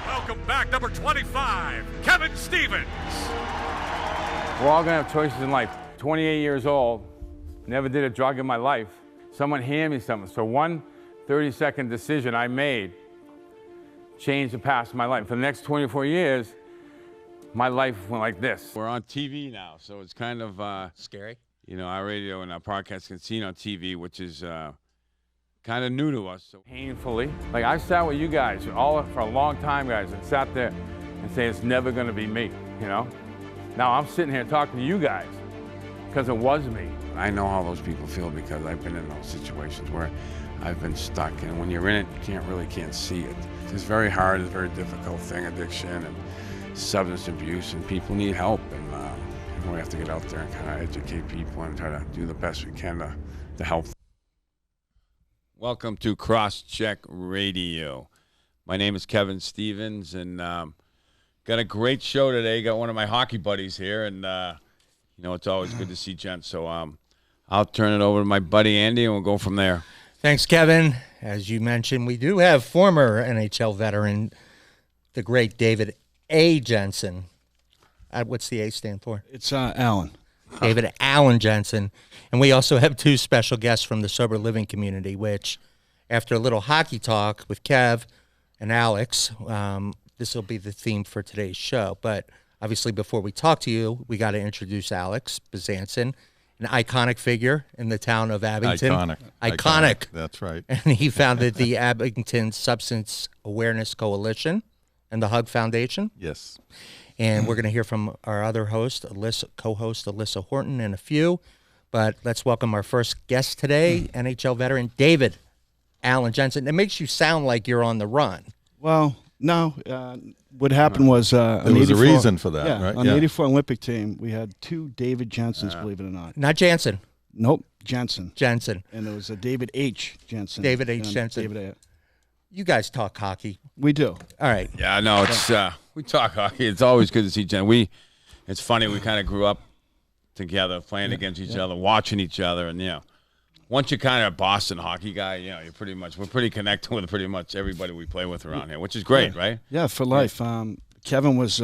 Welcome back, number 25, Kevin Stevens. We're all gonna have choices in life. 28 years old, never did a drug in my life. Someone handed me something. So one 30-second decision I made changed the past of my life. For the next 24 years, my life went like this. We're on TV now, so it's kind of scary. You know, our radio and our podcast can see on TV, which is kind of new to us. So painfully, like I sat with you guys for a long time, guys, and sat there and say it's never going to be me. You know, now I'm sitting here talking to you guys because it was me. I know how those people feel because I've been in those situations where I've been stuck, and when you're in it, you can't see it. It's very hard. It's a very difficult thing, addiction and substance abuse, and people need help, and we have to get out there and kind of educate people and try to do the best we can to help. Welcome to Crosscheck Radio. My name is Kevin Stevens, and got a great show today. Got one of my hockey buddies here, and you know, it's always good to see Jen. So I'll turn it over to my buddy Andy, and we'll go from there. Thanks, Kevin. As you mentioned, we do have former NHL veteran, the great David A. Jensen. What's the A stand for? It's Alan. David Allen Jensen. And we also have two special guests from the sober living community, which, after a little hockey talk with Kev and Alex, this will be the theme for today's show. But obviously, before we talk to you, we got to introduce Alex Bezanson, an iconic figure in the town of Abington. Iconic. That's right. And he founded the Abington Substance Awareness Coalition and the Hug Foundation. Yes. And we're going to hear from our other host, co-host Alyssa Horton, in a few. But let's welcome our first guest today, NHL veteran David Allen Jensen. It makes you sound like you're on the run. Well, no. What happened was there was a reason for that, right? On the 84 Olympic team, we had two David Jensens, believe it or not. Not Jansen. Nope, Jensen. Jensen. And there was a David H. Jensen. David H. Jensen. David A. You guys talk hockey. We do. All right. Yeah, no, it's we talk hockey. It's always good to see Jen. It's funny, we kind of grew up together, playing against each other, watching each other, and once you're kind of a Boston hockey guy, we're pretty connected with pretty much everybody we play with around here, which is great, right? Yeah, for life. Kevin was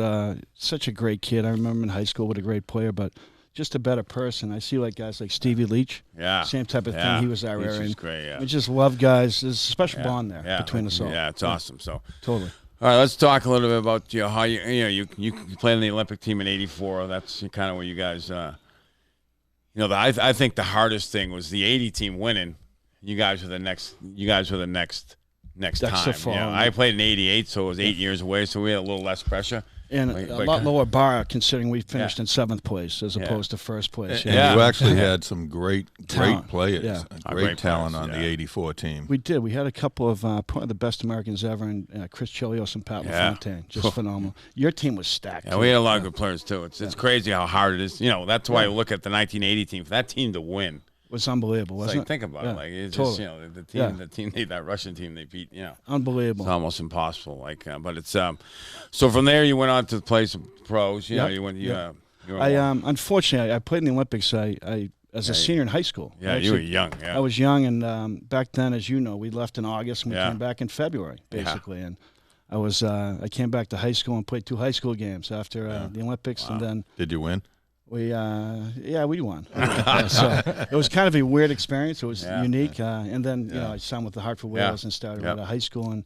such a great kid. I remember in high school, what a great player, but just a better person. I see guys like Stevie Leach. Yeah. Same type of thing. He was our area. He's great, yeah. We just love guys. There's a special bond there between us all. Yeah, it's awesome. So totally. All right, let's talk a little bit about how you played in the Olympic team in '84. That's kind of where you guys. I think the hardest thing was the '80 team winning. You guys were the next. Next time. I played in '88, so it was 8 years away. So we had a little less pressure. And a lot lower bar, considering we finished in 7th place as opposed to 1st place. And you actually had some great players, great talent on the '84 team. We did. We had a couple of probably the best Americans ever, and Chris Chelios and Pat LaFontaine. Just phenomenal. Your team was stacked. Yeah, we had a lot of good players, too. It's crazy how hard it is. That's why you look at the 1980 team. For that team to win. Was unbelievable, wasn't it? Think about it. It's totally. just, the team, that Russian team they beat, unbelievable. It's almost impossible. But it's so from there you went on to play some pros. You went. Unfortunately, I played in the Olympics. As a senior in high school. Yeah, you were young. Yeah. I was young, and back then, as you know, we left in August and we came back in February, basically. And I came back to high school and played 2 high school games after the Olympics, and then. Did you win? We won. So it was kind of a weird experience. It was unique. And then I signed with the Hartford Whales and started out of high school. And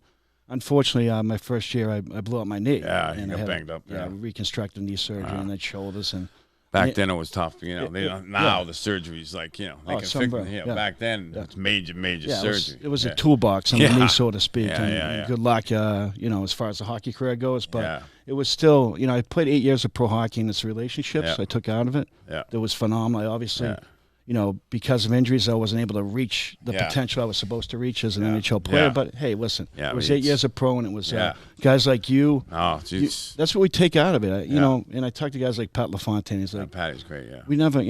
unfortunately, my first year I blew up my knee. Yeah, and you got banged up. Yeah, reconstructive knee surgery and then shoulders. And back then it was tough. Now the surgery's like they can fix it. Back then it's major surgery. It was a toolbox on the knee, so to speak. And good luck, as far as the hockey career goes. But it was still, I played 8 years of pro hockey, and it's relationships I took out of it. Yeah. It was phenomenal. I obviously, because of injuries, I wasn't able to reach the potential I was supposed to reach as an NHL player. But hey, listen, it was 8 years of pro, and it was guys like you. Oh, that's what we take out of it. And I talk to guys like Pat LaFontaine. He's like, Pat is great. Yeah. We never,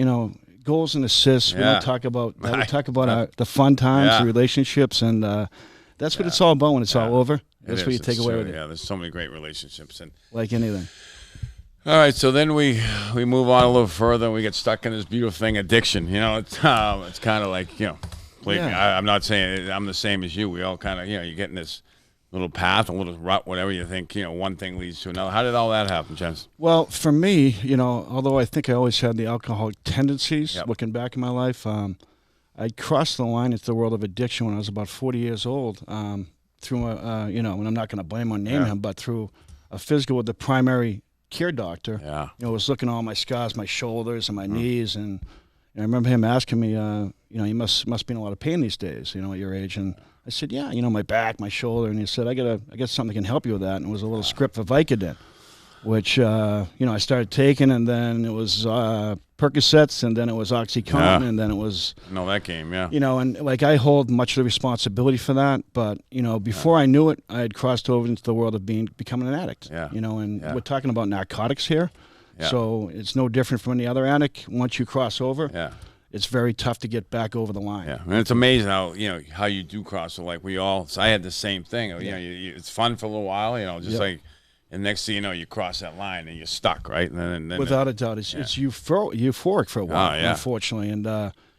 goals and assists. We don't talk about that. We talk about the fun times, the relationships, and that's what it's all about when it's all over. That's what you take away with it. Yeah, there's so many great relationships, and like anything. All right, so then we move on a little further. And we get stuck in this beautiful thing, addiction. It's kind of like believe me, I'm not saying I'm the same as you. We all kind of you're getting this. little path, a little rut, whatever you think, one thing leads to another. How did all that happen, Jensen? Well, for me, although I think I always had the alcoholic tendencies, looking back in my life, I crossed the line into the world of addiction when I was about 40 years old, through and I'm not going to blame or name him, but through a physical with the primary care doctor. Yeah. Was looking at all my scars, my shoulders and my knees, and I remember him asking me, you must be in a lot of pain these days, at your age, and I said, yeah, my back, my shoulder, and he said, I got something that can help you with that, and it was a little script for Vicodin, which I started taking, and then it was Percocets, and then it was OxyContin, and then it was that game, and like I hold much of the responsibility for that, but before I knew it, I had crossed over into the world of becoming an addict. We're talking about narcotics here, so it's no different from any other addict. Once you cross over, it's very tough to get back over the line. Yeah, and it's amazing how you do cross. So like I had the same thing. It's fun for a little while, just like. And next thing you know, you cross that line and you're stuck, right? And then without a doubt, it's euphoric for a while, unfortunately. And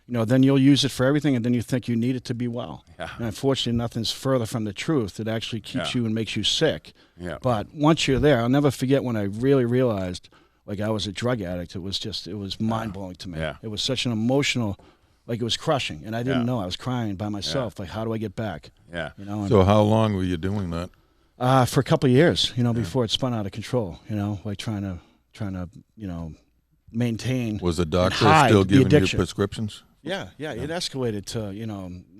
then you'll use it for everything, and then you think you need it to be well. Yeah. And unfortunately, nothing's further from the truth. It actually keeps you and makes you sick. Yeah. But once you're there, I'll never forget when I really realized, like, I was a drug addict. It was mind blowing to me. Yeah. It was such an emotional, like, it was crushing, and I didn't know. I was crying by myself. Like, how do I get back? Yeah. So how long were you doing that? For a couple of years, before it spun out of control, like trying to, maintain. Was the doctor still giving you prescriptions? Yeah. It escalated to,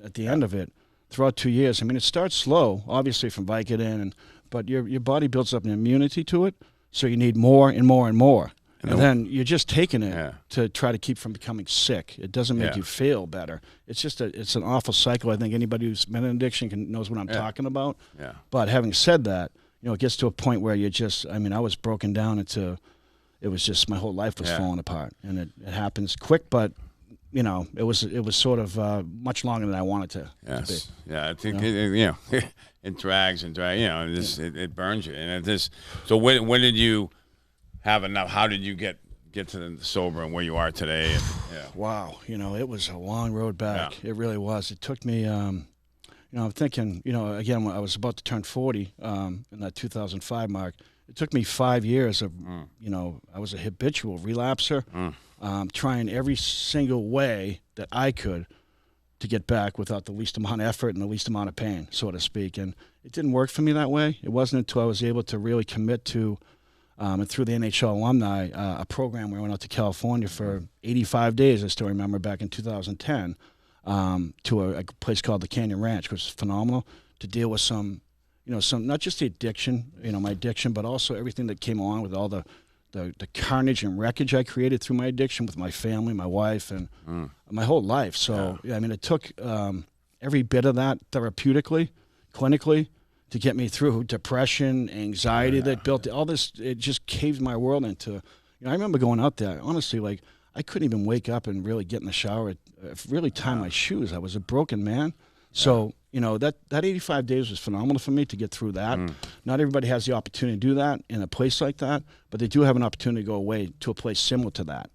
at the end of it, throughout 2 years. I mean, it starts slow, obviously from Vicodin, but your body builds up an immunity to it, so you need more and more and more. And then you're just taking it to try to keep from becoming sick. It doesn't make you feel better. It's just it's an awful cycle. I think anybody who's been in addiction knows what I'm talking about. Yeah. But having said that, it gets to a point where I was broken down into, it was just, my whole life was falling apart. And it happens quick, but it was sort of much longer than I wanted to be. Yeah, I think it drags and drags. It burns you. And so when did you have enough? How did you get to the sober and where you are today? And, Wow, it was a long road back. It really was. It took me, I'm thinking, again, when I was about to turn 40 in that 2005 mark, it took me 5 years of, I was a habitual relapser, trying every single way that I could to get back without the least amount of effort and the least amount of pain, so to speak. And it didn't work for me that way. It wasn't until I was able to really commit to, and through the NHL alumni, a program where I went out to California for 85 days, I still remember, back in 2010, to a place called the Canyon Ranch, which is phenomenal, to deal with some, not just the addiction, my addiction, but also everything that came along with all the carnage and wreckage I created through my addiction with my family, my wife, and my whole life. So, it took every bit of that therapeutically, clinically, to get me through depression, anxiety that built all this. It just caved my world into. I remember going out there. Honestly, like, I couldn't even wake up and really get in the shower, really tie my shoes. I was a broken man. So that 85 days was phenomenal for me to get through that. Not everybody has the opportunity to do that in a place like that, but they do have an opportunity to go away to a place similar to that.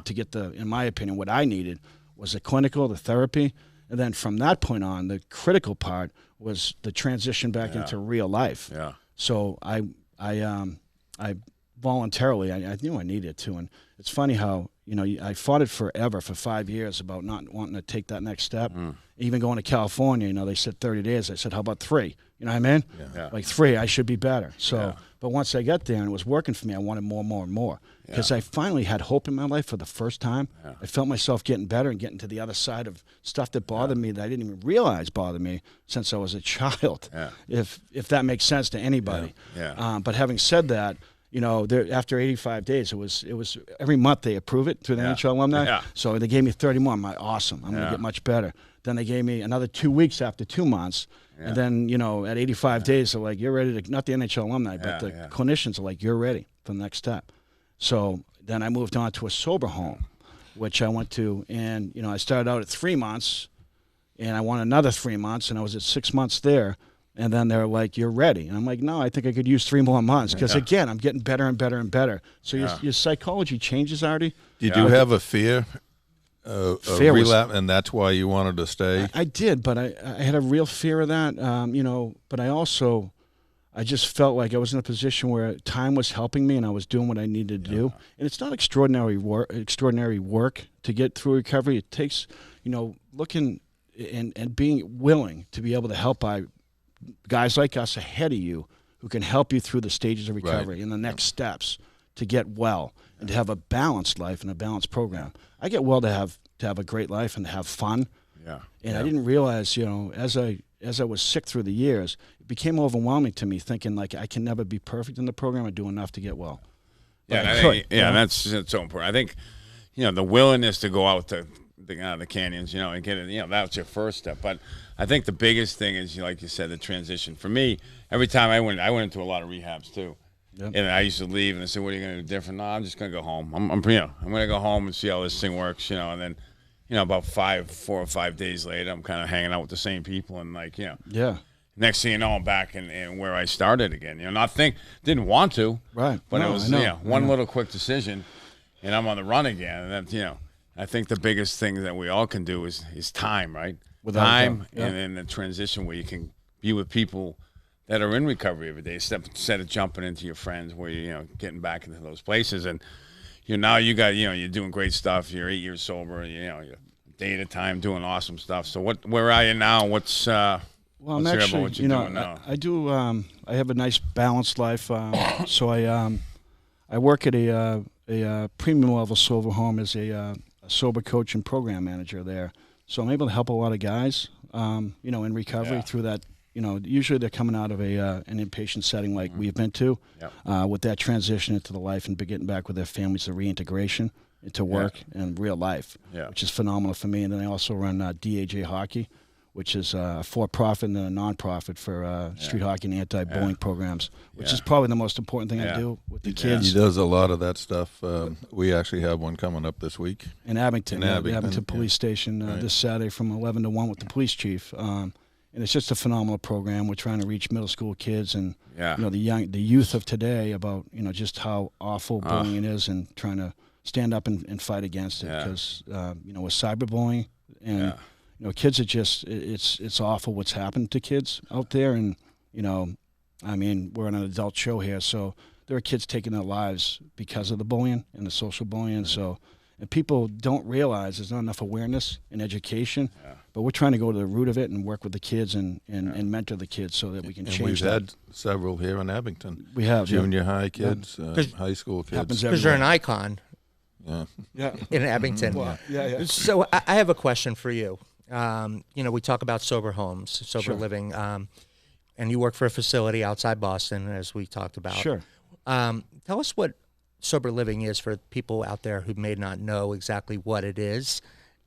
To get in my opinion, what I needed was the clinical, the therapy. And then from that point on, the critical part was the transition back into real life. Yeah. So I voluntarily, I knew I needed to. And it's funny how, I fought it forever for 5 years about not wanting to take that next step. Even going to California, they said 30 days. I said, how about 3? You know what I mean? Yeah. Like 3, I should be better. So, but once I got there and it was working for me, I wanted more and more and more. Because I finally had hope in my life for the first time. I felt myself getting better and getting to the other side of stuff that bothered me that I didn't even realize bothered me since I was a child, if that makes sense to anybody. But having said that, after 85 days, it was every month they approve it through the NHL alumni. So they gave me 30 more. I'm like, awesome, I'm going to get much better. Then they gave me another 2 weeks after 2 months. And then, at 85 days, they're like, you're ready to, not the NHL alumni, but the clinicians are like, you're ready for the next step. So then I moved on to a sober home, which I went to, and, I started out at 3 months, and I wanted another 3 months, and I was at 6 months there. And then they're like, you're ready. And I'm like, no, I think I could use 3 more months because, again, I'm getting better and better and better. So your psychology changes, Artie. Did you have a fear a relapse, and that's why you wanted to stay? I did, but I had a real fear of that, but I just felt like I was in a position where time was helping me and I was doing what I needed to do. And it's not extraordinary work to get through recovery. It takes, looking and being willing to be able to help by guys like us ahead of you who can help you through the stages of recovery and the next steps to get well and to have a balanced life and a balanced program. I get well to have a great life and to have fun. Yeah. And I didn't realize, as I was sick through the years, it became overwhelming to me, thinking like I can never be perfect in the program. I do enough to get well. But that's so important. I think, the willingness to go out to the canyons, and get it, that's your first step. But I think the biggest thing is, like you said, the transition. For me, every time I went into a lot of rehabs too. Yep. And I used to leave and I said, "What are you going to do different?" No, I'm just going to go home. I'm going to go home and see how this thing works, and then. About 4 or 5 days later, I'm kind of hanging out with the same people, and next thing you know, I'm back in where I started again. Didn't want to, right? But it was one little quick decision, and I'm on the run again. And then I think the biggest thing that we all can do is time, right? Without time, and then the transition where you can be with people that are in recovery every day, instead of jumping into your friends, where you're getting back into those places and. Now you got, you're doing great stuff. You're 8 years sober. You're a day at a time doing awesome stuff. So where are you now? What's I'm actually, what you're doing now? I do. I have a nice balanced life. So I work at a premium level sober home as a sober coach and program manager there. So I'm able to help a lot of guys, in recovery through that. Usually they're coming out of an inpatient setting like we've been to, with that transition into the life and getting back with their families, the reintegration into work and real life, which is phenomenal for me. And then I also run DAJ Hockey, which is a for-profit and a non-profit for street hockey and anti-bullying programs, which is probably the most important thing I do with the kids. He does a lot of that stuff. We actually have one coming up this week. In Abington, the Abington Police Station this Saturday from 11 to 1 with the police chief. And it's just a phenomenal program. We're trying to reach middle school kids and the youth of today about just how awful bullying is, and trying to stand up and fight against it, because with cyberbullying and kids are just it's awful what's happened to kids out there. And we're on an adult show here, so there are kids taking their lives because of the bullying and the social bullying. And people don't realize there's not enough awareness and education. But we're trying to go to the root of it and work with the kids and mentor the kids so that we can change that. We've had several here in Abington. We have. Junior high kids, high school kids. Because you're an icon in Abington. Well, So I have a question for you. We talk about sober homes, sober living, and you work for a facility outside Boston, as we talked about. Sure. Tell us what sober living is for people out there who may not know exactly what it is.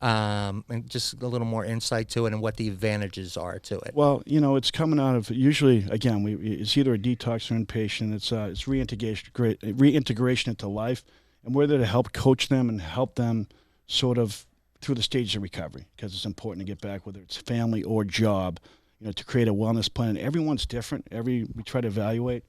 And just a little more insight to it and what the advantages are to it. Well, it's coming out of, usually, again, it's either a detox or inpatient. It's reintegration into life, and we're there to help coach them and help them sort of through the stages of recovery, because it's important to get back, whether it's family or job, to create a wellness plan. Everyone's different. We try to evaluate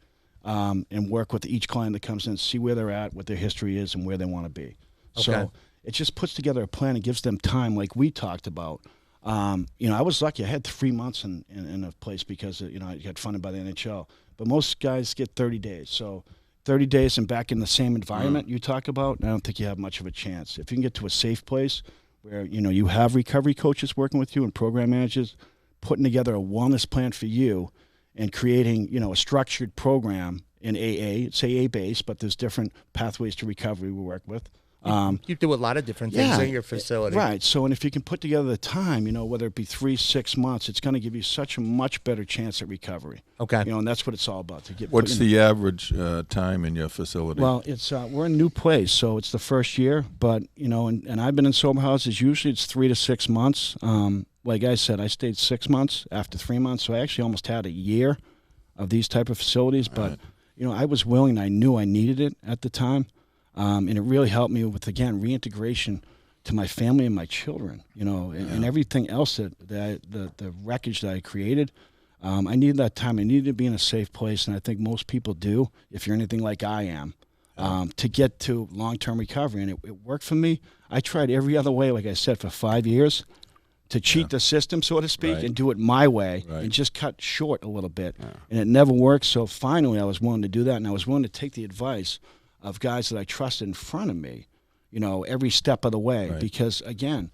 and work with each client that comes in, see where they're at, what their history is, and where they want to be. Okay. So it just puts together a plan and gives them time, like we talked about. I was lucky. I had 3 months in a place because, I got funded by the NHL. But most guys get 30 days. So 30 days and back in the same environment you talk about, I don't think you have much of a chance. If you can get to a safe place where, you have recovery coaches working with you and program managers, putting together a wellness plan for you and creating, a structured program in AA. It's AA-based, but there's different pathways to recovery we work with. You do a lot of different things in your facility. Right. So, and if you can put together the time, whether it be 3-6 months, it's going to give you such a much better chance at recovery. Okay. And that's what it's all about. What's the average time in your facility? Well, it's we're a new place, so it's the first year. But, and I've been in sober houses. Usually it's 3 to 6 months. Like I said, I stayed 6 months after 3 months. So I actually almost had a year of these type of facilities. But, I was willing. I knew I needed it at the time. And it really helped me with, again, reintegration to my family and my children, and everything else the wreckage that I created. I needed that time. I needed to be in a safe place, and I think most people do if you're anything like I am. to get to long-term recovery, and it worked for me. I tried every other way, like I said, for 5 years to cheat the system, so to speak, and do it my way and just cut short a little bit. And it never worked, so finally I was willing to do that, and I was willing to take the advice of guys that I trusted in front of me, every step of the way. Because, again,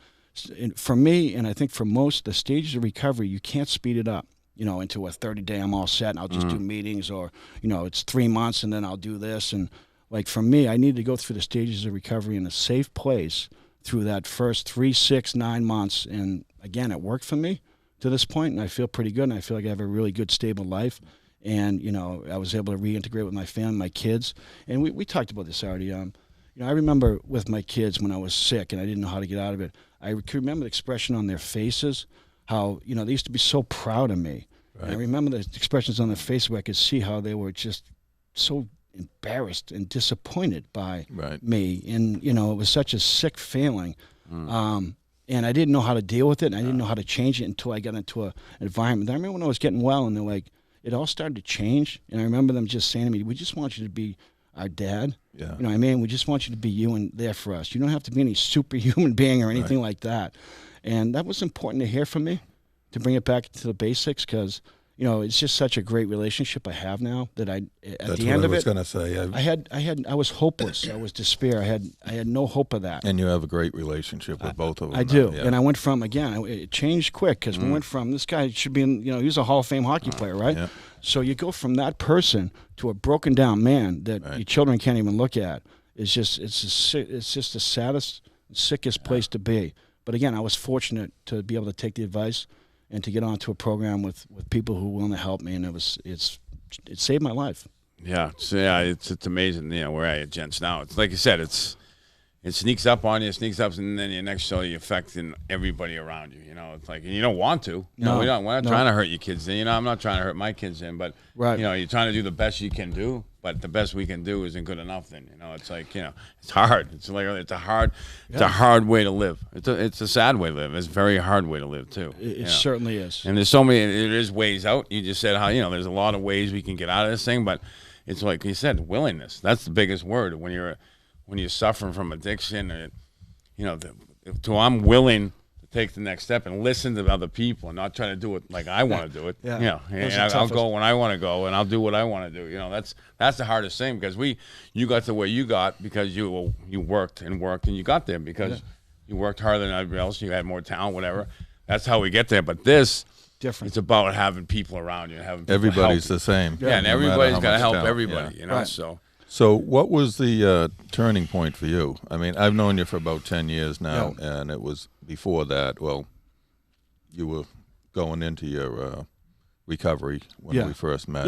for me, and I think for most, the stages of recovery, you can't speed it up. Into a 30-day, I'm all set, and I'll just do meetings, or, it's 3 months, and then I'll do this. And, like, for me, I need to go through the stages of recovery in a safe place through that first 3, 6, 9 months. And, again, it worked for me to this point, and I feel pretty good, and I feel like I have a really good, stable life. And, I was able to reintegrate with my family, my kids. And we talked about this already. I remember with my kids when I was sick and I didn't know how to get out of it, I could remember the expression on their faces, how, they used to be so proud of me. And I remember the expressions on their face where I could see how they were just so embarrassed and disappointed by me. And, it was such a sick feeling. And I didn't know how to deal with it, and I didn't know how to change it until I got into an environment. I remember when I was getting well, and they're like, it all started to change. And I remember them just saying to me, we just want you to be our dad. You know what I mean? We just want you to be you and there for us. You don't have to be any superhuman being or anything like that. And that was important to hear from me, to bring it back to the basics, because it's just such a great relationship I have now that at the end of it, I was hopeless. I was despair. I had no hope of that. And you have a great relationship with both of them. I do. And I went from, again, it changed quick, because we went from, this guy should be in, he was a Hall of Fame hockey player, right? Yeah. So you go from that person to a broken down man that your children can't even look at. It's just the saddest, sickest place to be. But again, I was fortunate to be able to take the advice and to get onto a program with people who were willing to help me, and it saved my life. Yeah, it's amazing. We're at Jensen now. It's like you said, it sneaks up on you, and then your next show you're affecting everybody around you. It's like, and you don't want to. We're not trying to hurt your kids. I'm not trying to hurt my kids but you're trying to do the best you can do. But the best we can do isn't good enough. Then it's like it's hard. It's a hard way to live. It's a sad way to live. It's a very hard way to live too. It certainly is. And there's so many. There is ways out. You just said how there's a lot of ways we can get out of this thing. But it's like you said, willingness. That's the biggest word when you're suffering from addiction. I'm willing to take the next step and listen to other people and not try to do it like I want to do it. And I'll go when I want to go, and I'll do what I want to do. That's the hardest thing, because you got to where you got because you worked and you got there because you worked harder than everybody else. You had more talent, whatever. That's how we get there. But this, different. It's about having people around you, and having people everybody's help. The same. And no everybody's got to help talent. everybody. So what was the turning point for you? I mean, I've known you for about 10 years now, and it was before that. Well, you were going into your recovery when we first met.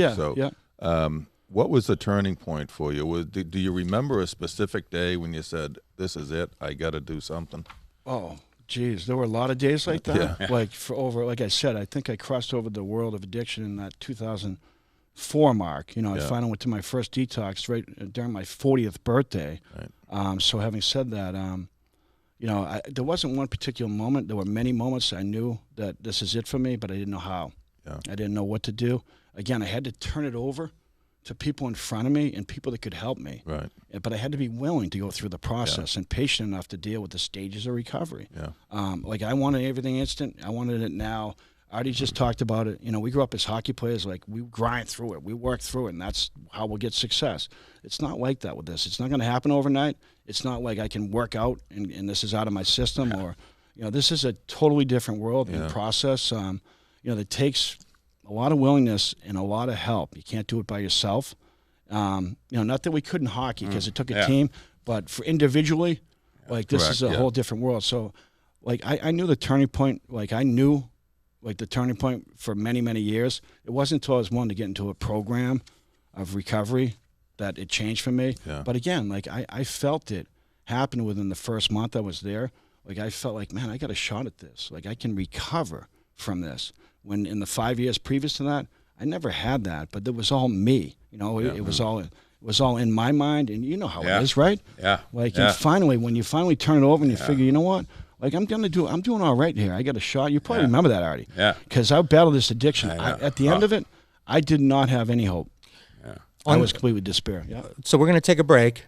What was the turning point for you? Do you remember a specific day when you said, this is it, I got to do something? Oh, geez, there were a lot of days like that. Like I said, I think I crossed over the world of addiction in that 2004 mark. I finally went to my first detox right during my 40th birthday. So having said that, there wasn't one particular moment. There were many moments I knew that this is it for me, but I didn't know how. I didn't know what to do. Again, I had to turn it over to people in front of me and people that could help me. But I had to be willing to go through the process and patient enough to deal with the stages of recovery. Like I wanted everything instant. I wanted it now. Artie just talked about it. We grew up as hockey players. Like, we grind through it. We work through it, and that's how we'll get success. It's not like that with this. It's not going to happen overnight. It's not like I can work out and this is out of my system. Or, this is a totally different world and process. That takes a lot of willingness and a lot of help. You can't do it by yourself. Not that we couldn't hockey because it took a team, but for individually, like this is a whole different world. So, like I knew the turning point. Like I knew, like the turning point for many, many years. It wasn't until I was willing to get into a program of recovery that it changed for me. But again, like I felt it happen within the first month I was there. Like I felt like, man, I got a shot at this. Like I can recover from this. When in the 5 years previous to that, I never had that, but it was all me. It was all in my mind, and you know how it is, right? Like and finally, when you finally turn it over and you figure, you know what? Like I'm doing all right here. I got a shot. You probably remember that, Artie. Because I battled this addiction. At the end of it, I did not have any hope. I was completely despair. So we're going to take a break.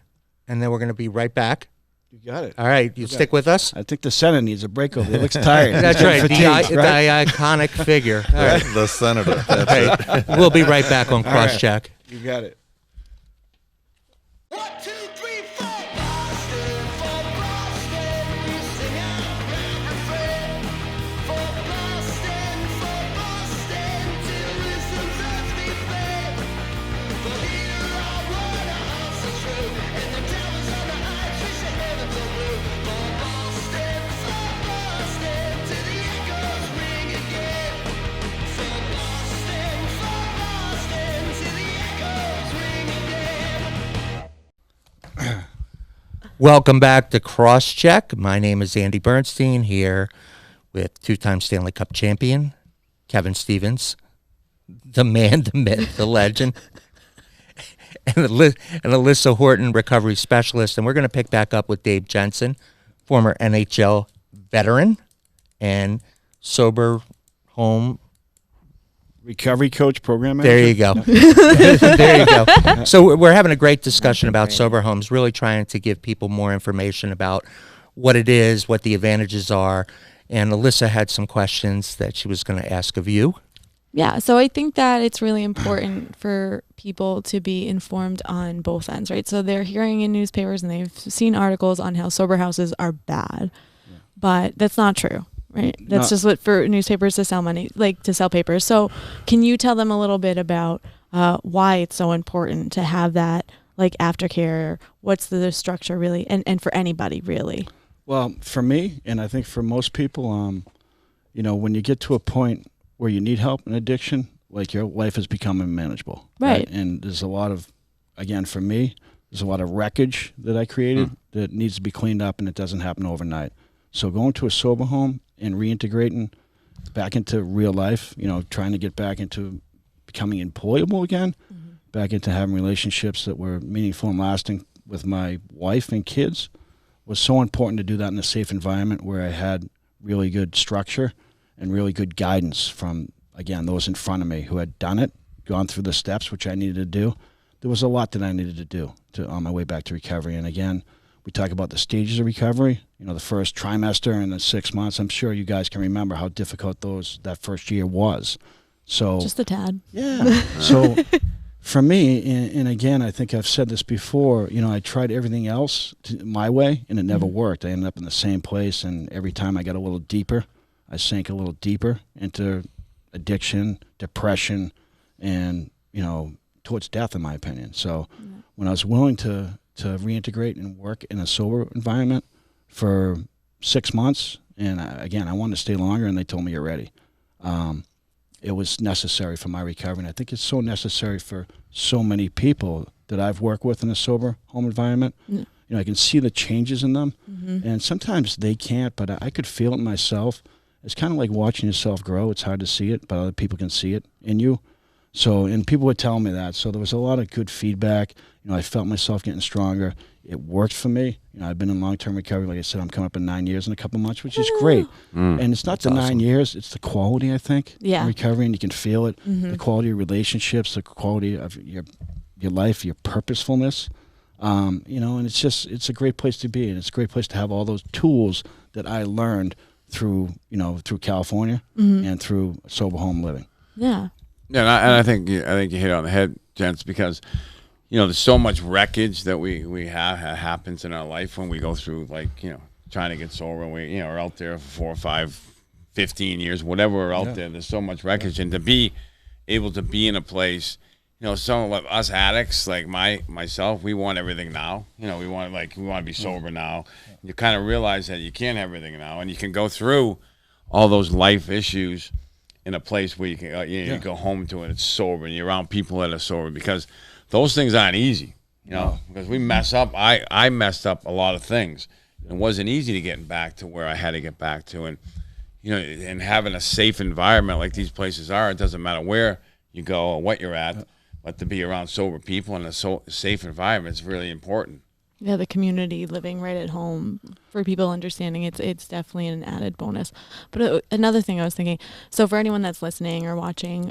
and then we're going to be right back. You got it. All right, you stick with us? I think the Senate needs a breakover. He looks tired. That's right, Fatigued, the iconic figure. All right. The senator. That's Right. We'll be right back on Crosscheck. You got it. 1, 2, 3, 4. Boston, for Boston, we sing out that refrain. For Boston, till wisdom's earthly flame. For here our water hearts are true, and the towers on the heights reach the heavens of blue. For Boston, till the echoes ring again. For Boston, till the echoes ring again. Welcome back to Crosscheck. My name is Andy Bernstein, here with two-time Stanley Cup champion Kevin Stevens, the man, the myth, the legend, and Alyssa Horton, recovery specialist. And we're going to pick back up with Dave Jensen, former NHL veteran and sober home. Recovery coach, program manager. There you go. There you go. So we're having a great discussion about sober homes, really trying to give people more information about what it is, what the advantages are. And Alyssa had some questions that she was going to ask of you. Yeah, so I think that it's really important for people to be informed on both ends, right? So they're hearing in newspapers and they've seen articles on how sober houses are bad, but that's not true. Right. That's just what for newspapers to sell money, like to sell papers. So can you tell them a little bit about why it's so important to have that like aftercare? What's the structure really? And for anybody really? Well, for me, and I think for most people, you know, when you get to a point where you need help in addiction, like your life is becoming unmanageable. Right. And there's a lot of, again, for me, there's a lot of wreckage that I created that needs to be cleaned up, and it doesn't happen overnight. So going to a sober home and reintegrating back into real life, you know, trying to get back into becoming employable again, back into having relationships that were meaningful and lasting with my wife and kids was so important to do that in a safe environment where I had really good structure and really good guidance from, again, those in front of me who had done it, gone through the steps, which I needed to do. There was a lot that I needed to do on my way back to recovery. And again, we talk about the stages of recovery, you know, the first trimester and the 6 months. I'm sure you guys can remember how difficult that first year was. So Just a tad. Yeah. So for me, and again, I think I've said this before, you know, I tried everything else my way and it never worked. I ended up in the same place, and every time I got a little deeper, I sank a little deeper into addiction, depression, and, you know, towards death, in my opinion. So when I was willing to reintegrate and work in a sober environment for 6 months, and again, I wanted to stay longer, and they told me you're ready. It was necessary for my recovery, and I think it's so necessary for so many people that I've worked with in a sober home environment. You know, I can see the changes in them, and sometimes they can't, but I could feel it myself. It's kind of like watching yourself grow. It's hard to see it, but other people can see it in you. So, and people would tell me that. So there was a lot of good feedback. You know, I felt myself getting stronger. It worked for me. You know, I've been in long-term recovery. Like I said, I'm coming up in 9 years in a couple months, which is great. And it's not the 9 years. It's the quality, I think, in recovery, and you can feel it. The quality of relationships, the quality of your life, your purposefulness. You know, and it's a great place to be. And it's a great place to have all those tools that I learned through California and through sober home living. Yeah. Yeah, and I think you hit it on the head, gents, because you know there's so much wreckage that we have happens in our life when we go through, like, you know, trying to get sober. We, you know, are out there for 4 or 5, 15 years, whatever we're out there. There's so much wreckage, and to be able to be in a place, you know, some of us addicts like myself, we want everything now. You know, we want to be sober now. You kind of realize that you can't have everything now, and you can go through all those life issues in a place where you can you go home to it. It's sober, and you're around people that are sober, because those things aren't easy. You know, because we mess up. I messed up a lot of things. It wasn't easy to get back to where I had to get back to, and you know, and having a safe environment like these places are. It doesn't matter where you go or what you're at, but to be around sober people in a safe environment is really important. Yeah, the community living right at home, for people understanding it's definitely an added bonus. But another thing I was thinking, so for anyone that's listening or watching,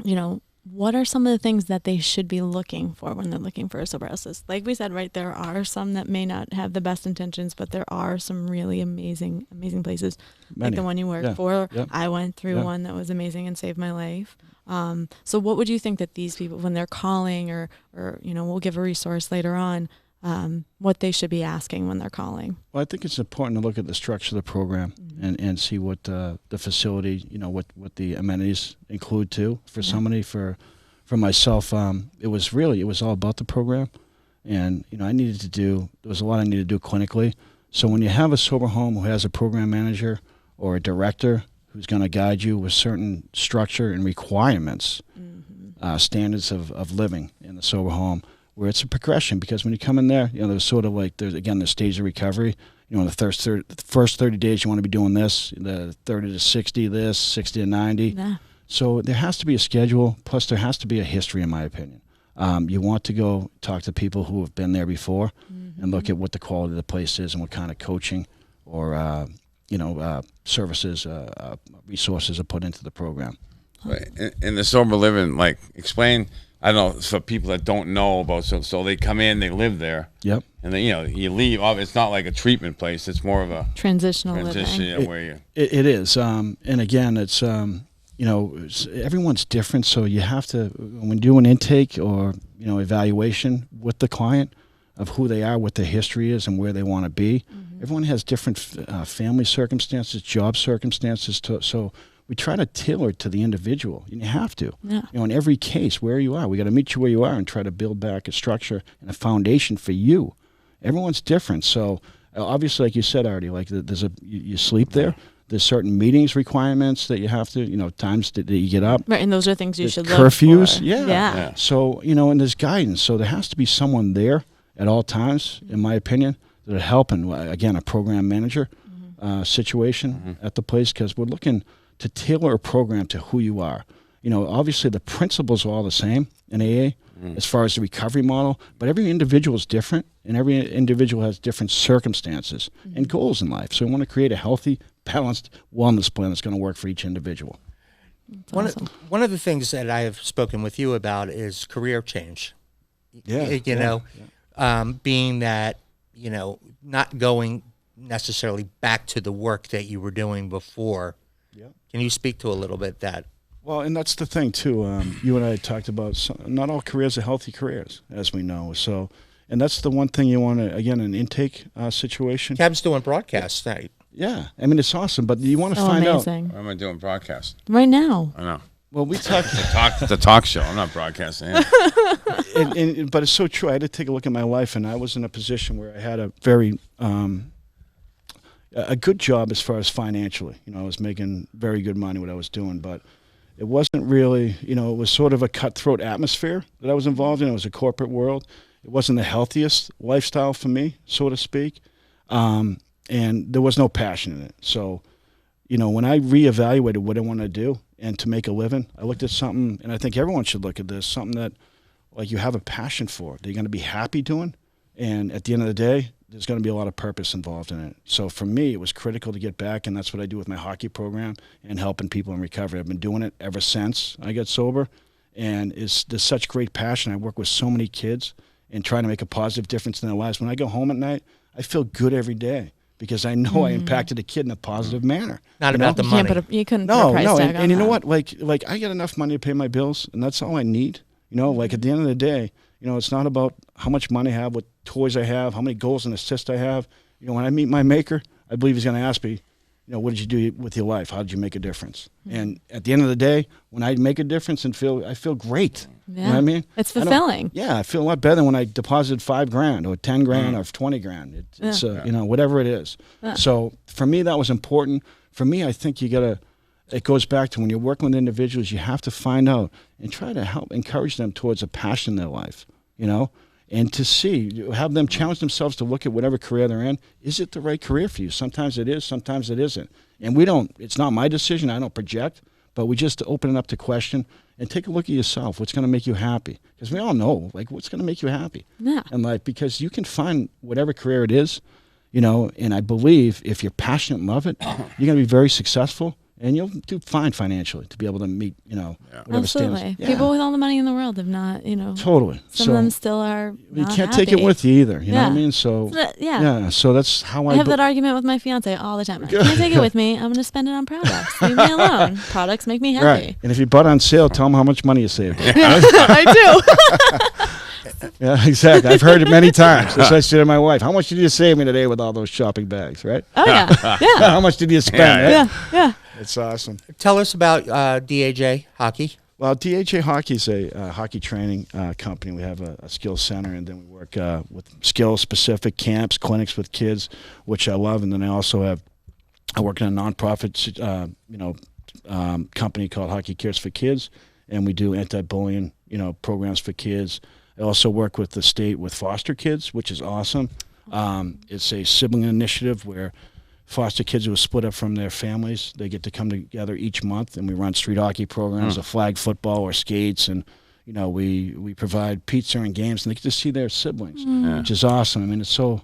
you know, what are some of the things that they should be looking for when they're looking for a sober house? Like we said, right, there are some that may not have the best intentions, but there are some really amazing places. Many. Like the one you work for. Yep. I went through one that was amazing and saved my life. So what would you think that these people, when they're calling or we'll give a resource later on, what they should be asking when they're calling? Well, I think it's important to look at the structure of the program and see what the facility, what the amenities include too. For somebody, for myself, it was all about the program. And, there was a lot I needed to do clinically. So when you have a sober home who has a program manager or a director who's going to guide you with certain structure and requirements, standards of living in the sober home, where it's a progression, because when you come in there, there's sort of like, there's the stage of recovery. In the first 30 days, you want to be doing this, the 30 to 60 this, 60 to 90. Yeah. So there has to be a schedule, plus there has to be a history, in my opinion. You want to go talk to people who have been there before and look at what the quality of the place is and what kind of coaching or, services, resources are put into the program. In the sober living, like, explain, I don't know, for people that don't know about, so they come in, they live there. Yep. And then, you leave. It's not like a treatment place. It's more of a transition living. Where you... It is. And again, it's, everyone's different. So you have to, when you do an intake or, evaluation with the client of who they are, what their history is, and where they want to be, everyone has different family circumstances, job circumstances. So we try to tailor it to the individual, and you have to. Yeah. In every case, where you are, we got to meet you where you are and try to build back a structure and a foundation for you. Everyone's different, so obviously, like you said, Artie, like you sleep there. There's certain meetings requirements that you have to, times that you get up. Right, and those are things you should look curfews, for. Yeah. So and there's guidance. So there has to be someone there at all times, in my opinion, that are helping. Again, a program manager situation at the place, because we're looking to tailor a program to who you are. Obviously the principles are all the same in AA as far as the recovery model, but every individual is different, and every individual has different circumstances and goals in life. So we want to create a healthy, balanced wellness plan that's going to work for each individual. Awesome. One of the things that I have spoken with you about is career change. Being that, not going necessarily back to the work that you were doing before. Yeah. Can you speak to a little bit that? Well, and that's the thing too. You and I talked about not all careers are healthy careers, as we know. So, and that's the one thing you want to, again, an intake situation. Kev's doing broadcasts night. Yeah, I mean, it's awesome, but you want to find amazing. Why am I doing broadcast? Right now. I know. Well, we talked. It's a talk show. I'm not broadcasting. But it's so true. I had to take a look at my life, and I was in a position where I had a very a good job as far as financially. I was making very good money what I was doing, but it wasn't really, it was sort of a cutthroat atmosphere that I was involved in. It was a corporate world. It wasn't the healthiest lifestyle for me, so to speak, and there was no passion in it. So, when I reevaluated what I wanted to do and to make a living, I looked at something, and I think everyone should look at this, something that, like, you have a passion for, that you're going to be happy doing, and at the end of the day, there's going to be a lot of purpose involved in it. So for me, it was critical to get back, and that's what I do with my hockey program and helping people in recovery. I've been doing it ever since I got sober, and there's such great passion. I work with so many kids and trying to make a positive difference in their lives. When I go home at night, I feel good every day because I know I impacted a kid in a positive manner. Not about the money. You couldn't put a price tag on and you know that. what? Like I get enough money to pay my bills, and that's all I need. Like at the end of the day, it's not about how much money I have, what toys I have, how many goals and assists I have. When I meet my maker, I believe he's going to ask me, what did you do with your life? How did you make a difference? And at the end of the day, when I make a difference and I feel great. Yeah. You know what I mean? It's fulfilling. I feel a lot better than when I deposited $5,000 or $10,000 or $20,000. It's whatever it is. Yeah. So for me, that was important. For me, I think it goes back to when you're working with individuals, you have to find out and try to help encourage them towards a passion in their life, and to have them challenge themselves to look at whatever career they're in. Is it the right career for you? Sometimes it is, sometimes it isn't. And it's not my decision. I don't project, but we just open it up to question and take a look at yourself. What's going to make you happy? Because we all know, what's going to make you happy in life, because you can find whatever career it is, and I believe if you're passionate and love it, you're going to be very successful and you'll do fine financially to be able to meet, whatever standards. Absolutely. People with all the money in the world have not, Totally. Some of them still are. You not can't happy. take it with you either. You know what I mean? So So that's how I have that argument with my fiance all the time. I can't take it with me. I'm going to spend it on products. Leave me alone. Products make me happy. Right. And if you bought on sale, tell them how much money you saved. I do. Yeah, exactly. I've heard it many times. That's what I say to my wife. How much did you save me today with all those shopping bags, right? Oh, yeah. Yeah. How much did you spend? Yeah. Yeah. It's awesome. Tell us about DAJ Hockey. Well, DHA Hockey is a hockey training company. We have a skills center, and then we work with skill-specific camps, clinics with kids, which I love. And then I work in a nonprofit, company called Hockey Cares for Kids, and we do anti-bullying, programs for kids. I also work with the state with foster kids, which is awesome. It's a sibling initiative where foster kids who are split up from their families, they get to come together each month, and we run street hockey programs, or flag football, or skates, and we provide pizza and games, and they get to see their siblings, which is awesome. I mean, it's so.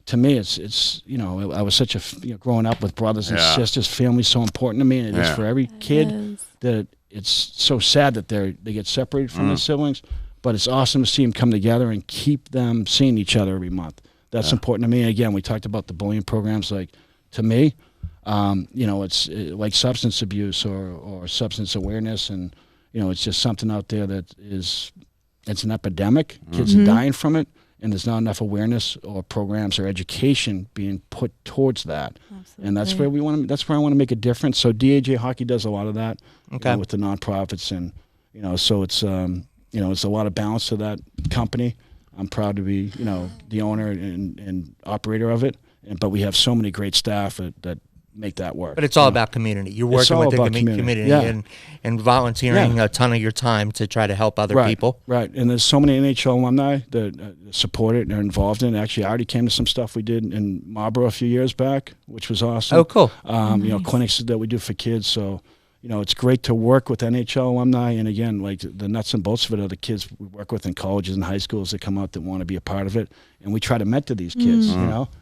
To me, it's I was such a growing up with brothers and sisters, family's so important to me, and it is for every kid. That it's so sad that they get separated from their siblings. But it's awesome to see them come together and keep them seeing each other every month. That's important to me. And again, we talked about the bullying programs. Like, to me, it's like substance abuse or substance awareness. And, it's just something out there that it's an epidemic. Kids are dying from it. And there's not enough awareness or programs or education being put towards that. Absolutely. And that's where I want to make a difference. So DAJ Hockey does a lot of that with the nonprofits. And, so it's, it's a lot of balance to that company. I'm proud to be, the owner and operator of it. But we have so many great staff that make that work. But it's all about community. You're working with the community and volunteering a ton of your time to try to help other people. Right. And there's so many NHL alumni that support it and are involved in it. Actually, I already came to some stuff we did in Marlboro a few years back, which was awesome. Oh, cool. Nice. Clinics that we do for kids. So, it's great to work with NHL alumni. And again, like the nuts and bolts of it are the kids we work with in colleges and high schools that come out that want to be a part of it. And we try to mentor these kids,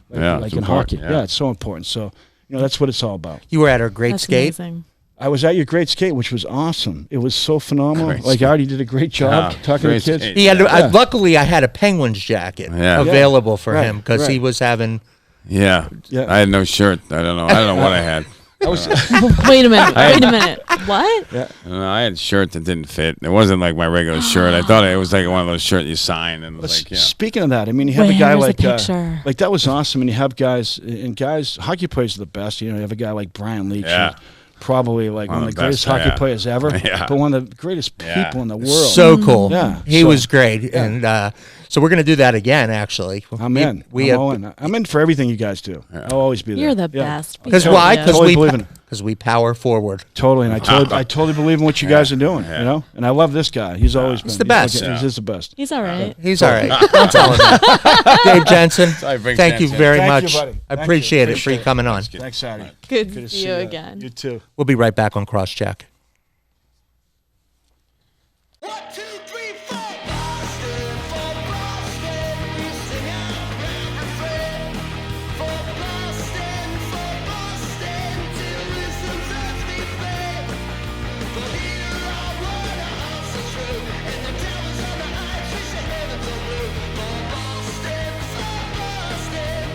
like in hockey. Yeah, it's so important. So, that's what it's all about. You were at our great skate. Amazing. I was at your great skate, which was awesome. It was so phenomenal. Artie did a great job talking to kids. He had. Luckily, I had a Penguins jacket available for him because he was having. Yeah. I had no shirt. I don't know what I had. Wait a minute. What? Yeah. I had a shirt that didn't fit. It wasn't like my regular shirt. I thought it was like one of those shirts you sign. And Speaking of that, I mean, you have a guy like that was awesome, and you have guys, hockey players are the best. You have a guy like Brian Leach, who's probably like one of the greatest hockey players ever, but one of the greatest people in the world. So cool. Yeah, he was great, and so we're going to do that again. Actually, I'm in. I'm in for everything you guys do. I'll always be there. You're the best. Because why? Because we power forward. Totally, and I totally believe in what you guys are doing. And I love this guy. He's always been the best. He's the best. He's all right. He's all right. Don't tell him that. Dave Jensen, thank you very much. Buddy. I appreciate it for you coming on. Thanks, Addy. Good to see you again. You too. We'll be right back on Crosscheck. 1, 2, 3, 4. Boston, for Boston, we sing out refrain. For Boston, till wisdom's earthly flame. For here our water hearts are true, and the towers on the heights wish the heavens are blue. For Boston,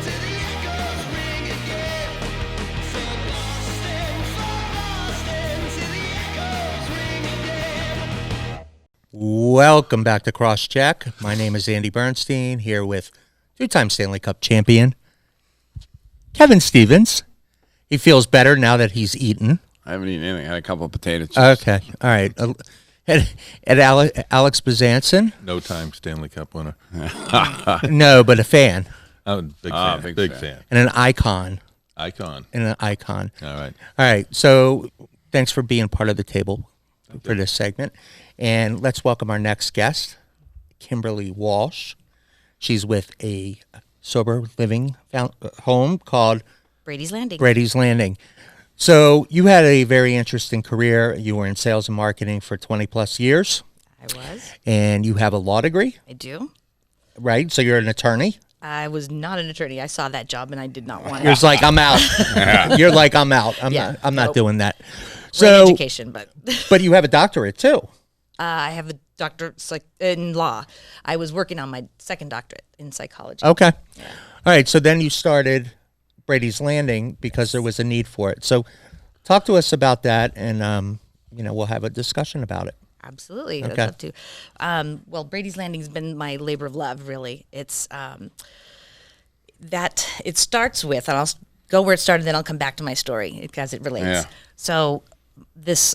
till the echoes ring again. For Boston, till the echoes ring again. Welcome back to Crosscheck. My name is Andy Bernstein, here with two-time Stanley Cup champion Kevin Stevens. He feels better now that he's eaten. I haven't eaten anything. I had a couple of potato chips. Okay, all right. And Alex Bazanson. No-time Stanley Cup winner. No, but a fan. I'm a big fan. Big fan. And an icon. Icon. And an icon. All right. All right. So thanks for being part of the table for this segment. And let's welcome our next guest, Kimberley Walsh. She's with a sober living home called Brady's Landing. Brady's Landing. So you had a very interesting career. You were in sales and marketing for 20 plus years. I was. And you have a law degree, I do. right? So you're an attorney. I was not an attorney. I saw that job and I did not want You're it. like, I'm out. You're like, I'm out. I'm not nope. doing that. Great So, education, but but you have a doctorate too. I have a doctorate in law. I was working on my second doctorate in psychology. Okay. Yeah. All right. So then you started Brady's Landing because there was a need for it. So talk to us about that, and we'll have a discussion about it. Absolutely. Okay. I'd love to. Well, Brady's Landing's been my labor of love, really. It's that it starts with, and I'll go where it started, then I'll come back to my story because it relates. Yeah. So this,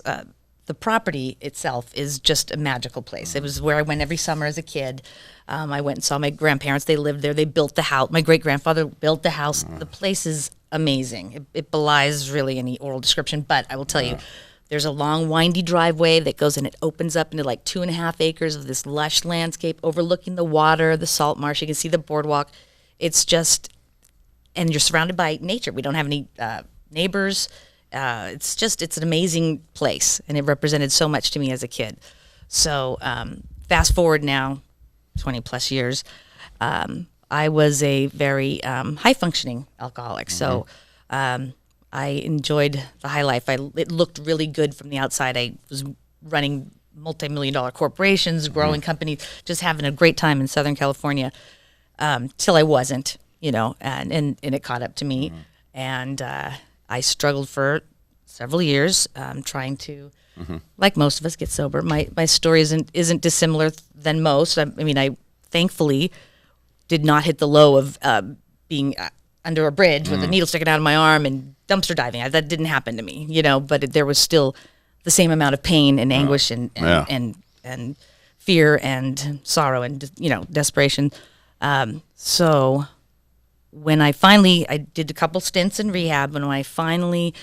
the property itself is just a magical place. It was where I went every summer as a kid. I went and saw my grandparents. They lived there. They built the house. My great-grandfather built the house. The place is amazing. It belies really any oral description, but I will tell you, there's a long, windy driveway that goes and it opens up into like 2.5 acres of this lush landscape overlooking the water, the salt marsh. You can see the boardwalk. It's just, and you're surrounded by nature. We don't have any neighbors. It's an amazing place, and it represented so much to me as a kid. So fast forward now, 20 plus years, I was a very high-functioning alcoholic. So I enjoyed the high life. It looked really good from the outside. I was running multi-million-dollar corporations, growing companies, just having a great time in Southern California, till I wasn't, and it caught up to me. And I struggled for several years trying to, like most of us, get sober. My story isn't dissimilar than most. I mean, I thankfully did not hit the low of being under a bridge with a needle sticking out of my arm and dumpster diving. That didn't happen to me, but there was still the same amount of pain and anguish and fear and sorrow and, desperation. So when I did a couple stints in rehab, and when I finally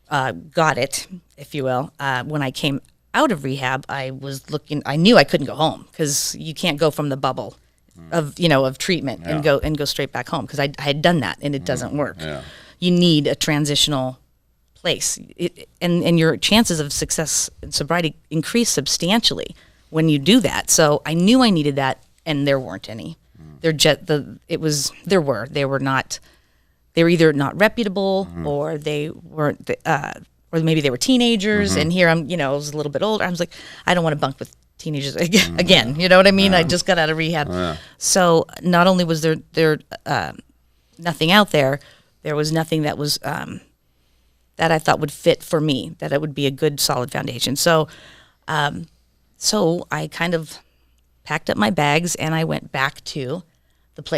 got it, if you will, when I came out of rehab, I knew I couldn't go home because you can't go from the bubble of treatment and go straight back home, because I had done that and it doesn't work. Yeah. You need a transitional place, and your chances of success in sobriety increase substantially when you do that. So I knew I needed that, and there weren't any. They were either not reputable or they weren't, or maybe they were teenagers. And here I was a little bit older. I was like, I don't want to bunk with teenagers again. You know what I mean? I just got out of rehab. So not only was there nothing out there, there was nothing that was that I thought would fit for me, that it would be a good, solid foundation. So I kind of packed up my bags and I went back to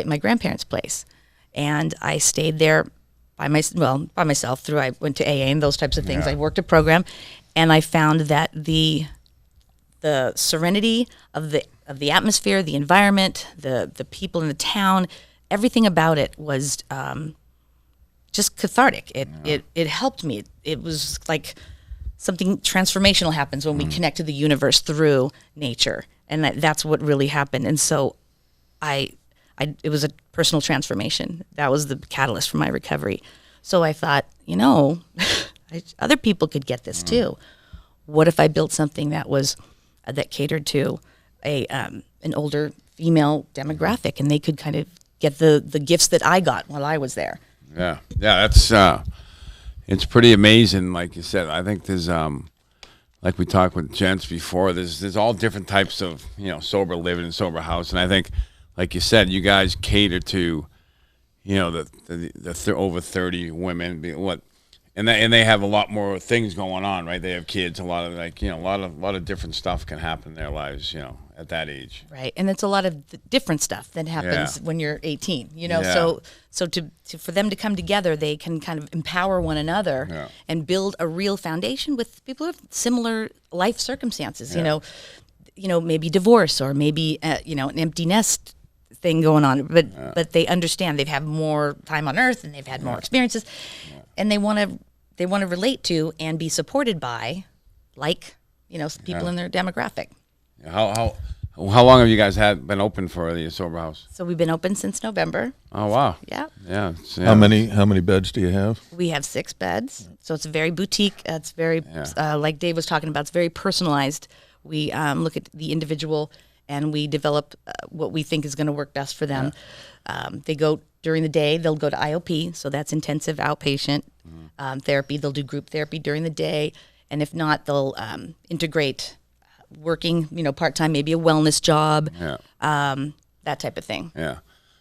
my grandparents' place, and I stayed there by myself. I went to AA and those types of things. I worked a program, and I found that the serenity of the atmosphere, the environment, the people in the town, everything about it was just cathartic. It helped me. It was like something transformational happens when we connect to the universe through nature, and that's what really happened. And so it was a personal transformation. That was the catalyst for my recovery. So I thought, other people could get this too. What if I built something that was that catered to an older female demographic, and they could kind of get the gifts that I got while I was there? Yeah, that's it's pretty amazing. Like you said, I think there's like we talked with gents before. There's all different types of sober living and sober house, and I think, like you said, you guys cater to the over 30 women. And they have a lot more things going on, right? They have kids. A lot of a lot of different stuff can happen in their lives, at that age. Right, and it's a lot of different stuff that happens when you're 18. So for them to come together, they can kind of empower one another and build a real foundation with people who have similar life circumstances. Maybe divorce or maybe an empty nest thing going on, but they understand they've had more time on earth and they've had more experiences. And they want to relate to and be supported by, people in their demographic. How long have you guys been open for the sober house? So we've been open since November. Oh wow! Yeah. Yeah. How many beds do you have? We have 6 beds. So it's very boutique. It's very like Dave was talking about. It's very personalized. We look at the individual and we develop what we think is going to work best for them. They go during the day. They'll go to IOP, so that's intensive outpatient therapy. They'll do group therapy during the day, and if not, they'll integrate working, part-time, maybe a wellness job, that type of thing. Yeah.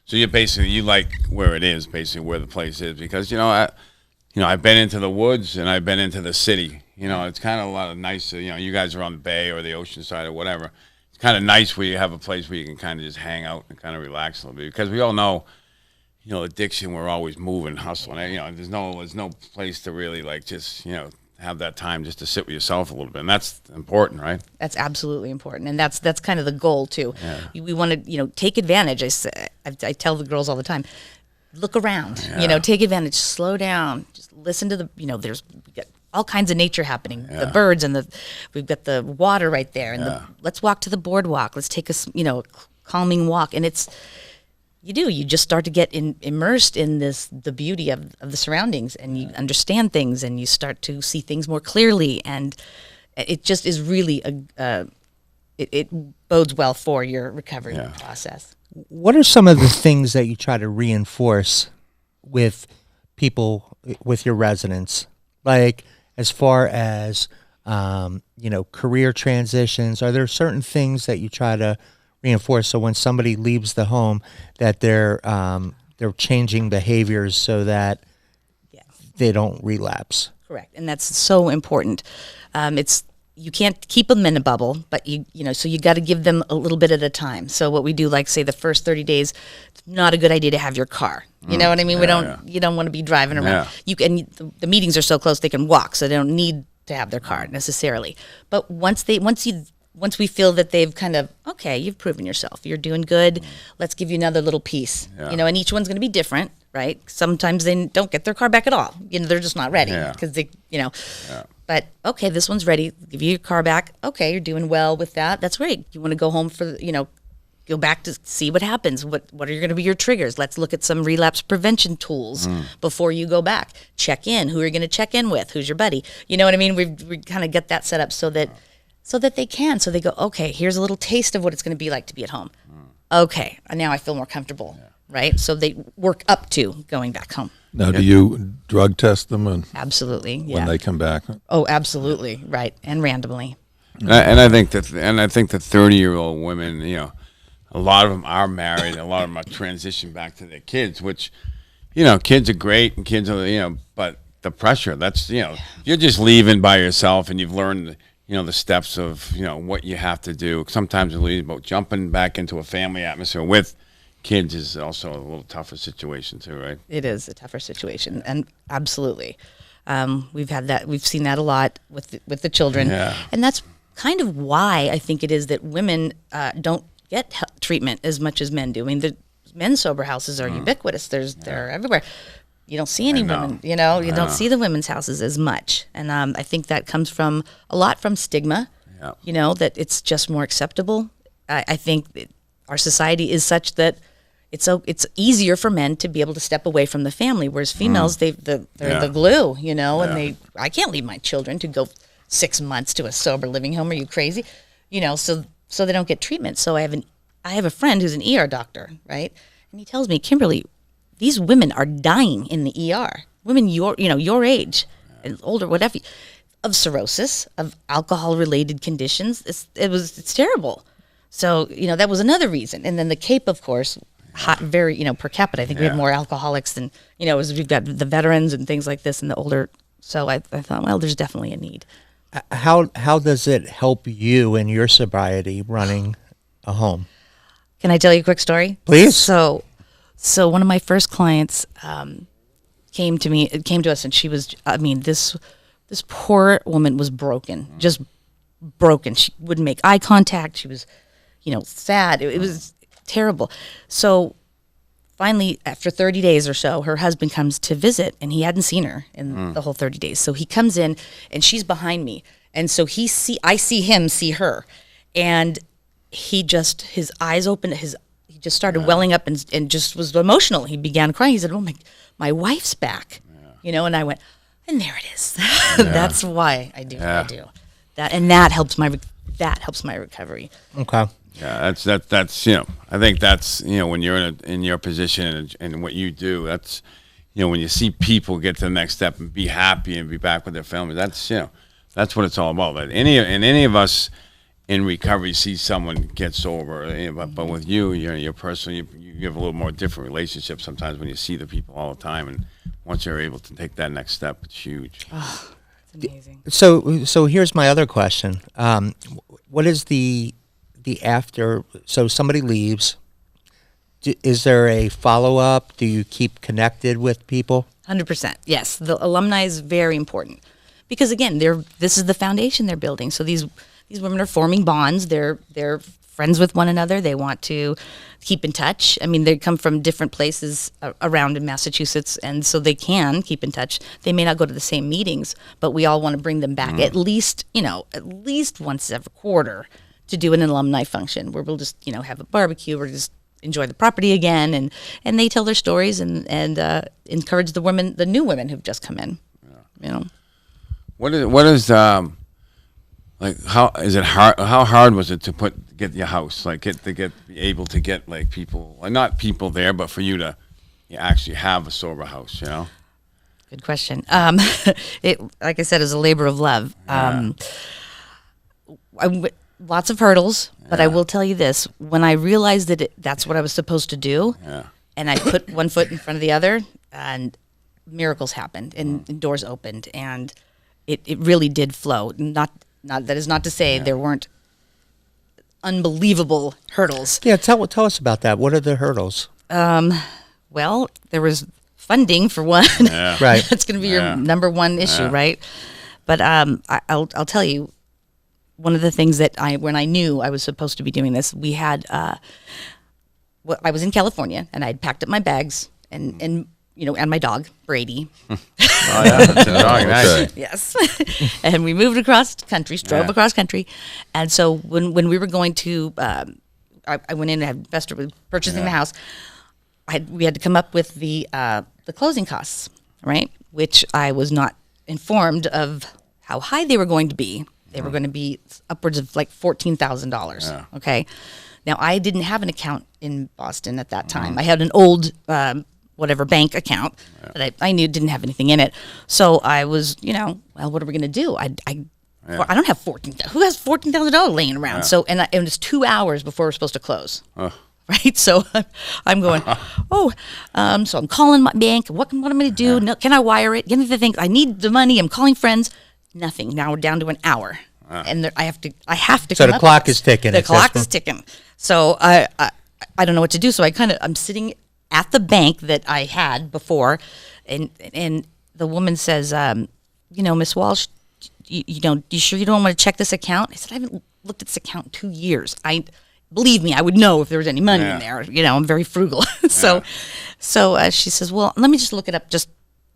So you like where it is, basically where the place is, because I've been into the woods and I've been into the city. It's kind of a lot of nice. You guys are on the bay or the ocean side or whatever. It's kind of nice where you have a place where you can kind of just hang out and kind of relax a little bit, because we all know, addiction. We're always moving, hustling. There's no place to really just have that time just to sit with yourself a little bit, and that's important, right? That's absolutely important, and that's kind of the goal too. Yeah. We want to take advantage. I tell the girls all the time, look around, take advantage, slow down, just listen to we got all kinds of nature happening, the birds, and we've got the water right there, and let's walk to the boardwalk, let's take a calming walk, and you just start to get immersed in the beauty of the surroundings, and you understand things, and you start to see things more clearly, and it just is really it bodes well for your recovery process. What are some of the things that you try to reinforce with people, with your residents? Like, as far as, career transitions, are there certain things that you try to reinforce so when somebody leaves the home that they're changing behaviors so that they don't relapse? Correct. And that's so important. You can't keep them in a bubble, but so you got to give them a little bit at a time. So what we do, like say the first 30 days, it's not a good idea to have your car. You know what I mean? You don't want to be driving around. The meetings are so close they can walk, so they don't need to have their car necessarily. But once we feel that they've kind of, okay, you've proven yourself, you're doing good, let's give you another little piece. And each one's going to be different, right? Sometimes they don't get their car back at all. They're just not ready because they. But okay, this one's ready. Give you your car back. Okay, you're doing well with that. That's great. You want to go home for, go back to see what happens. What are going to be your triggers? Let's look at some relapse prevention tools before you go back. Check in. Who are you going to check in with? Who's your buddy? You know what I mean? We kind of get that set up so that they can. So they go, okay, here's a little taste of what it's going to be like to be at home. Okay, now I feel more comfortable, right? So they work up to going back home. Now, do you drug test them absolutely when they come back? Oh, absolutely, right, and randomly. And I think that the 30-year-old women, a lot of them are married. A lot of them are transitioning back to their kids, which, kids are great, and kids are, but the pressure. That's you're just leaving by yourself, and you've learned the steps of what you have to do. Sometimes it's about jumping back into a family atmosphere with kids is also a little tougher situation too, right? It is a tougher situation, and absolutely, we've seen that a lot with the children, and that's kind of why I think it is that women don't get treatment as much as men do. I mean, the men's sober houses are ubiquitous. They're everywhere. You don't see any women. You don't see the women's houses as much, and I think that comes from a lot from stigma. That it's just more acceptable. I think our society is such that it's easier for men to be able to step away from the family, whereas females they're the glue, and I can't leave my children to go 6 months to a sober living home. Are you crazy? So they don't get treatment. So I have a friend who's an ER doctor, right? And he tells me, Kimberly, these women are dying in the ER. Women your age and older, whatever, of cirrhosis, of alcohol-related conditions. It's terrible. So that was another reason. And then the Cape, of course, hot, very per capita. I think we had more alcoholics than we've got the veterans and things like this and the older. So I thought, well, there's definitely a need. How does it help you in your sobriety running a home? Can I tell you a quick story? Please. So one of my first clients came to us, and she was, this poor woman was broken, just broken. She wouldn't make eye contact. She was, sad. It was terrible. So finally, after 30 days or so, her husband comes to visit, and he hadn't seen her in the whole 30 days. So he comes in, and she's behind me. And so I see him see her, and his eyes opened, he just started welling up and just was emotional. He began crying. He said, "Oh, my wife's back," and I went, and there it is. That's why I do what I do. That helps my recovery. Okay. Yeah, that's I think that's when you're in your position and what you do, that's when you see people get to the next step and be happy and be back with their family, that's that's what it's all about. But any of us in recovery see someone get sober, but with you're personally, you have a little more different relationship sometimes when you see the people all the time, and once you're able to take that next step, it's huge. Oh, it's amazing. So here's my other question. What is the after? So somebody leaves. Is there a follow-up? Do you keep connected with people? 100%. Yes, the alumni is very important because again, this is the foundation they're building. So these women are forming bonds. They're friends with one another. They want to keep in touch. I mean, they come from different places around in Massachusetts, and so they can keep in touch. They may not go to the same meetings, but we all want to bring them back at least once every quarter to do an alumni function where we'll just have a barbecue or just enjoy the property again, and they tell their stories and encourage the new women who've just come in. What is like, how is it hard? How hard was it to get your house, like be able to get like people, like not people there, but for you to actually have a sober house, Good question. It, like I said, is a labor of love. Lots of hurdles, but I will tell you this: when I realized that that's what I was supposed to do, and I put one foot in front of the other, and miracles happened, and doors opened, and it really did flow. Not that is not to say there weren't unbelievable hurdles. Yeah, tell us about that. What are the hurdles? Well, there was funding for one. Yeah. Right. That's going to be your number one issue, right? But I'll tell you, one of the things that when I knew I was supposed to be doing this, we had, I was in California and I'd packed up my bags and my dog, Brady. Oh yeah, that's a dog. Nice. Yes. And we moved across country, drove across country. And so when we were going to, I went in and had investor with purchasing the house. We had to come up with the closing costs, right? Which I was not informed of how high they were going to be. They were going to be upwards of like $14,000. Yeah. Okay. Now I didn't have an account in Boston at that time. I had an old bank account that I knew didn't have anything in it. So I was, well, what are we going to do? I don't have $14,000. Who has $14,000 laying around? Yeah. So and it was 2 hours before we're supposed to close. Right, so I'm going. So I'm calling my bank. What am I going to do? No, can I wire it? Get me the things. I need the money. I'm calling friends. Nothing. Now we're down to an hour, and I have to. So the clock is ticking. The clock is ticking. So I don't know what to do. So I'm sitting at the bank that I had before, and the woman says, Miss Walsh, you sure you don't want to check this account? I said, I haven't looked at this account in 2 years. Believe me, I would know if there was any money in there. I'm very frugal. So she says, well, let me just look it up, just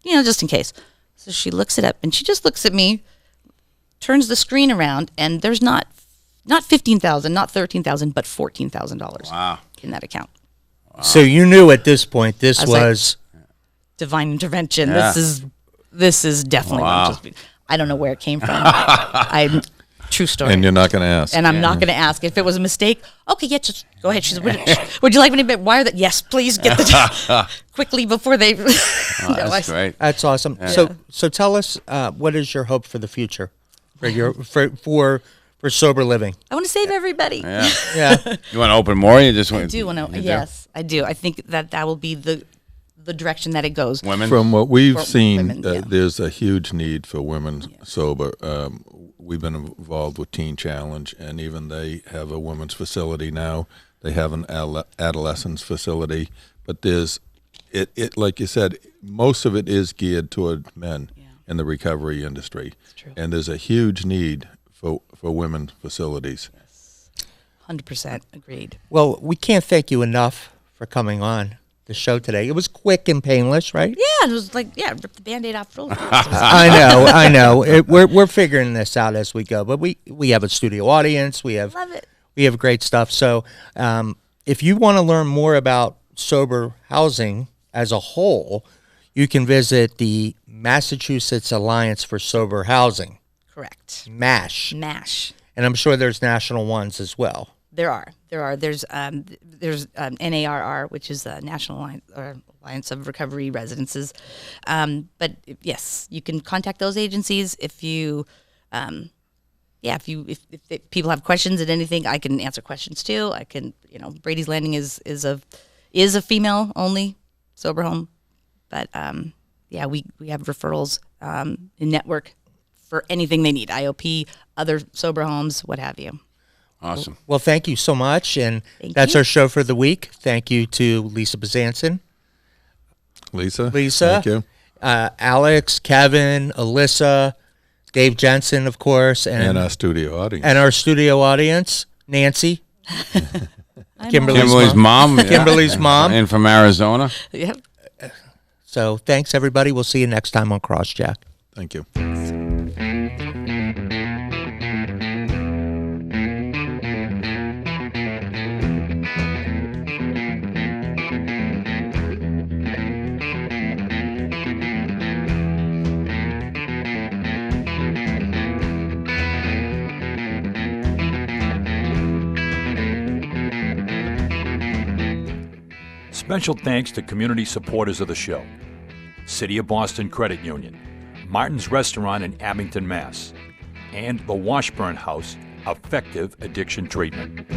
in case. So she looks it up, and she just looks at me, turns the screen around, and there's not $15,000, not $13,000, but $14,000 Wow. in that account. Wow. So you knew at this point this was divine intervention. Yeah. This is definitely not just. I don't know where it came from. True story. And you're not going to ask. And I'm not going to ask. If it was a mistake, okay, yeah, just go ahead. She said, would you like me to wire that? Yes, please get the quickly before they. That's great. That's awesome. Yeah. So tell us, what is your hope for the future, for sober living? I want to save everybody. Yeah. Yeah. You want to open more? You just want. I do want to. Yes, I do. I think that will be the direction that it goes. Women. From what we've seen, women, there's a huge need for women sober. We've been involved with Teen Challenge, and even they have a women's facility now. They have an adolescence facility, but there's it like you said, most of it is geared toward men in the recovery industry, and there's a huge need for women facilities. 100% agreed. Well, we can't thank you enough for coming on the show today. It was quick and painless, right? Yeah, it was like, rip the Band-Aid off. I know. We're figuring this out as we go, but we have a studio audience. Love it. We have great stuff. So if you want to learn more about sober housing as a whole, you can visit the Massachusetts Alliance for Sober Housing. Correct. MASH. MASH. And I'm sure there's national ones as well. There are. There's NARR, which is the National Alliance of Recovery Residences. But yes, you can contact those agencies if you, if people have questions and anything, I can answer questions too. I can, Brady's Landing is a female only sober home, but we have referrals in network for anything they need, IOP, other sober homes, what have you. Awesome. Well, thank you so much. And that's our show for the week. Thank you to Lisa Bazanson. Lisa. Thank you. Alex, Kevin, Alyssa, Dave Jensen, of course. And our studio audience. And our studio audience, Nancy. Kimberly's mom. Kimberly's mom. And from Arizona. Yep. So thanks, everybody. We'll see you next time on Crosscheck. Thank you. Special thanks to community supporters of the show. City of Boston Credit Union, Martin's Restaurant in Abington, Mass., and the Washburn House, Effective Addiction Treatment.